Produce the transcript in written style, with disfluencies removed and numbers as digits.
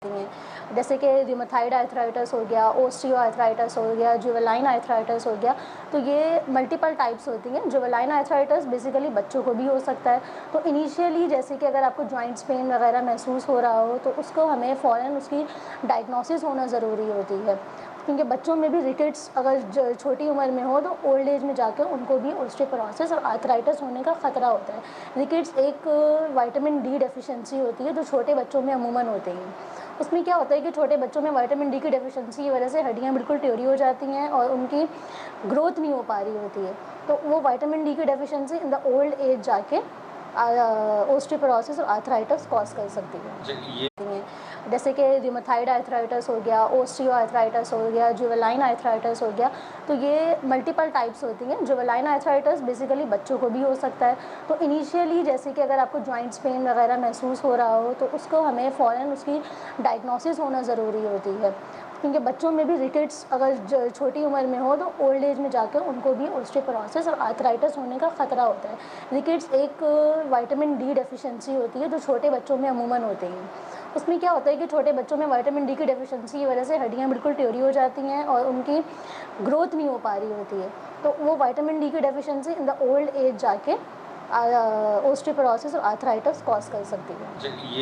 हैं। जैसे कि रिमेटॉइड आर्थराइटिस हो गया, ओस्टियो आर्थराइटिस हो गया, जुवेनाइन आर्थराइटिस हो गया। तो ये मल्टीपल टाइप्स होती हैं। जुवेनाइन आर्थराइटिस बेसिकली बच्चों को भी हो सकता है। तो इनिशियली जैसे कि अगर आपको जॉइंट्स पेन वगैरह महसूस हो रहा हो तो उसको हमें फ़ौरन उसकी डायग्नोसिस होना ज़रूरी होती है, क्योंकि बच्चों में भी रिकेट्स अगर छोटी उम्र में हो तो ओल्ड एज में जाकर उनको भी ऑस्टियोपोरोसिस और आर्थराइटिस होने का ख़तरा होता है। रिकेट्स एक विटामिन डी डेफिशिएंसी होती है जो छोटे बच्चों में अमूमन होती है। उसमें क्या होता है कि छोटे बच्चों में विटामिन डी की डेफिशिएंसी की वजह से हड्डियाँ बिल्कुल टेढ़ी हो जाती हैं और उनकी ग्रोथ नहीं हो पा रही होती है। तो वो विटामिन डी की deficiency in the old age जाके ऑस्टियोपोरोसिस और आर्थराइटिस कॉज कर सकती है। जैसे कि रिमेटॉइड आर्थराइटिस हो गया, ओस्टियो आर्थराइटिस हो गया, जुवेनाइन आर्थराइटिस हो गया। तो ये मल्टीपल टाइप्स होती हैं। जुवेनाइन आर्थराइटिस बेसिकली बच्चों को भी हो सकता है। तो इनिशियली जैसे कि अगर आपको जॉइंट्स पेन वगैरह महसूस हो रहा हो तो उसको हमें फ़ौरन उसकी डायग्नोसिस होना ज़रूरी होती है, क्योंकि बच्चों में भी रिकेट्स अगर छोटी उम्र में हो तो ओल्ड एज में जाकर उनको भी ऑस्टियोपोरोसिस और आर्थराइटिस होने का ख़तरा होता है। रिकेट्स एक विटामिन डी डेफिशिएंसी होती है जो छोटे बच्चों में अमूमन होती है। उसमें क्या होता है कि छोटे बच्चों में विटामिन डी की डेफिशिएंसी की वजह से हड्डियाँ बिल्कुल टेढ़ी हो जाती हैं और उनकी ग्रोथ नहीं हो पा रही होती है। तो वो विटामिन डी की deficiency in the old age जाके ऑस्टियोपोरोसिस और आर्थराइटिस कॉज कर सकती है।